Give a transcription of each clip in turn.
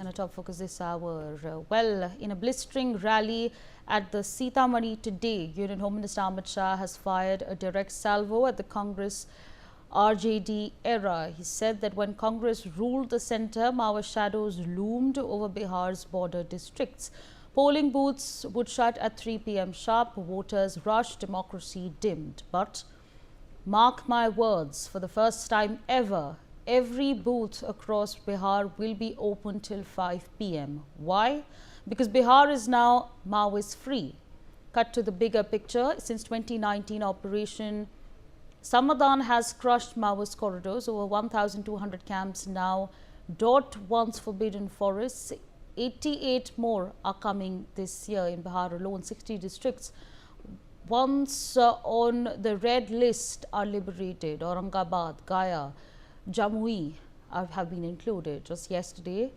And a top focus this hour. Well, in a blistering rally at the Sitamarhi today, Union Home Minister Amit Shah has fired a direct salvo at the Congress RJD era. He said that when Congress ruled the centre, Maoist shadows loomed over Bihar's border districts. Polling booths would shut at 3 p.m. sharp. Voters rushed. Democracy dimmed. But mark my words, for the first time ever, every booth across Bihar will be open till 5 p.m. Why? Because Bihar is now Maoist free. Cut to the bigger picture. Since 2019, Operation Samadhan has crushed Maoist corridors. Over 1,200 camps now dot once forbidden forests. 88 more are coming this year in Bihar alone. 60 districts once on the red list are liberated. Aurangabad, Gaya, Jamui have been included. Just yesterday,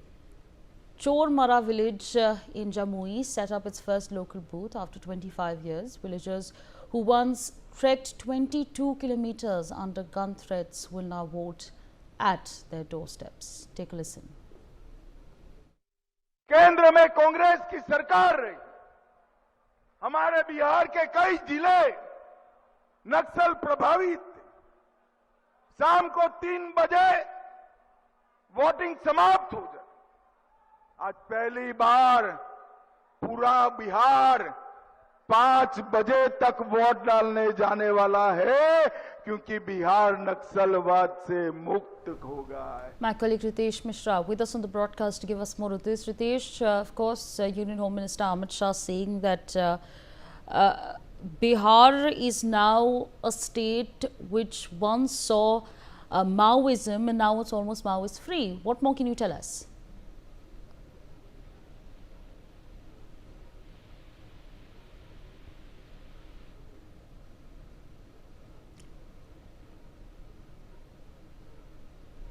Chormara village in Jamui set up its first local booth after 25 years. Villagers who once trekked 22 kilometers under gun threats will now vote at their doorsteps. Take a listen. केंद्र में कांग्रेस की सरकार रही, हमारे बिहार के कई जिले नक्सल प्रभावित थे। शाम को 3 बजे वोटिंग समाप्त हो जाए। आज पहली बार पूरा बिहार 5 बजे तक वोट डालने जाने वाला है, क्योंकि बिहार नक्सलवाद से मुक्त हो गया है। My colleague Ritesh Mishra with us on the broadcast to give us more of this. Ritesh, of course, Union Home Minister Amit Shah saying that Bihar is now a state which once saw Maoism and now it's almost Maoist free. What more can you tell us?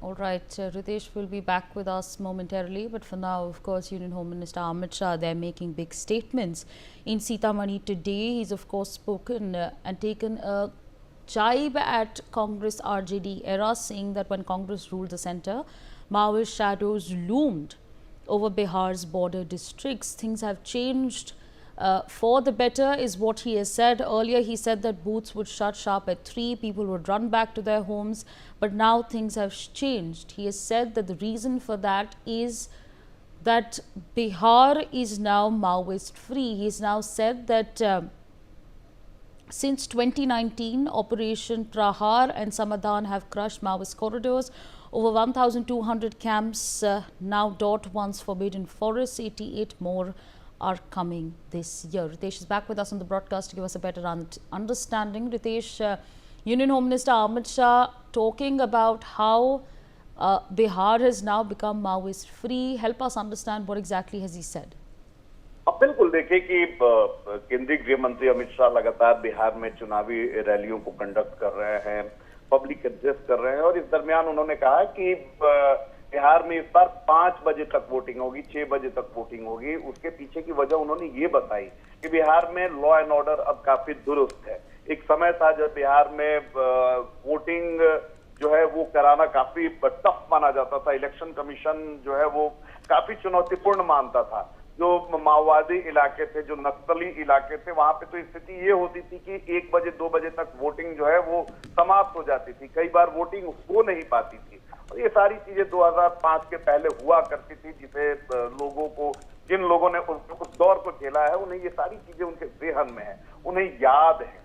All right, Ritesh will be back with us momentarily, but for now, of course, Union Home Minister Amit Shah, they're making big statements. In Sitamarhi today, he's of course spoken and taken a jibe at Congress RJD era, saying that when Congress ruled the centre, Maoist shadows loomed over Bihar's border districts. Things have changed for the better is what he has said. Earlier, he said that booths would shut sharp at 3, people would run back to their homes, but now things have changed. He has said that the reason for that is that Bihar is now Maoist free. He has now said that since 2019, Operation Prahar and Samadhan have crushed Maoist corridors. Over 1,200 camps now dot once forbidden forests. 88 more are coming this year. Ritesh is back with us on the broadcast to give us a better understanding. Ritesh, Union Home Minister Amit Shah talking about how Bihar has now become Maoist free. Help us understand what exactly has he said. अब बिल्कुल देखिए कि केंद्रीय गृह मंत्री अमित शाह लगातार बिहार में चुनावी रैलियों को कंडक्ट कर रहे हैं, पब्लिक एड्रेस कर रहे हैं, और इस दरमियान उन्होंने कहा कि बिहार में इस बार 5 बजे तक वोटिंग होगी, 6 बजे तक वोटिंग होगी। उसके पीछे की वजह उन्होंने ये बताई कि बिहार में लॉ एंड ऑर्डर अब काफी दुरुस्त है। एक समय था जब बिहार में वोटिंग जो है वो कराना काफी टफ माना जाता था। इलेक्शन कमीशन जो है वो काफी चुनौतीपूर्ण मानता था। जो माओवादी इलाके थे, जो नक्सली इलाके थे, वहां पे तो स्थिति ये होती थी कि 1 बजे 2 बजे तक वोटिंग जो है वो समाप्त हो जाती थी, कई बार वोटिंग हो नहीं पाती थी। और ये सारी चीजें 2005 के पहले हुआ करती थी, जिसे लोगों को, जिन लोगों ने उस दौर को झेला है, उन्हें ये सारी चीजें उनके ज़हन में है, उन्हें याद है।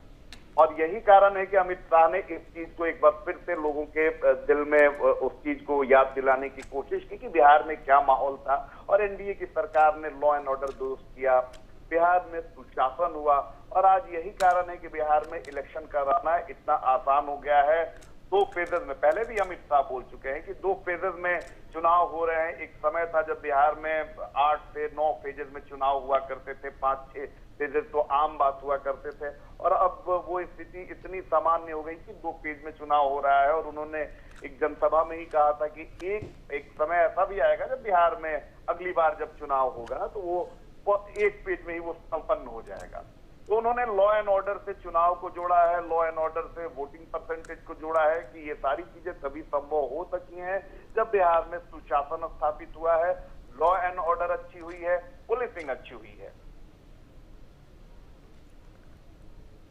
और यही कारण है कि अमित शाह ने इस चीज को एक बार फिर से लोगों के दिल में उस चीज को याद दिलाने की कोशिश की कि बिहार में क्या माहौल था। और एनडीए की सरकार ने लॉ एंड ऑर्डर दुरुस्त किया, बिहार में सुशासन हुआ, और आज यही कारण है कि बिहार में इलेक्शन कराना इतना आसान हो गया है। 2 फेजेज में, पहले भी अमित शाह बोल चुके हैं कि 2 फेजेज में चुनाव हो रहे हैं। एक समय था जब बिहार में 8 से 9 फेजेज में चुनाव हुआ करते थे, 5-6 फेजेज तो आम बात हुआ करते थे, और अब वो स्थिति इतनी सामान्य हो गई कि 2 फेज में चुनाव हो रहा है। और उन्होंने एक जनसभा में ही कहा था कि एक समय ऐसा भी आएगा जब बिहार में अगली बार जब चुनाव होगा तो वो 1 फेज में ही वो संपन्न हो जाएगा। तो उन्होंने लॉ एंड ऑर्डर से चुनाव को जोड़ा है, लॉ एंड ऑर्डर से वोटिंग परसेंटेज को जोड़ा है कि ये सारी चीजें तभी संभव हो सकी हैं जब बिहार में सुशासन स्थापित हुआ है, लॉ एंड ऑर्डर अच्छी हुई है, पुलिसिंग अच्छी हुई है।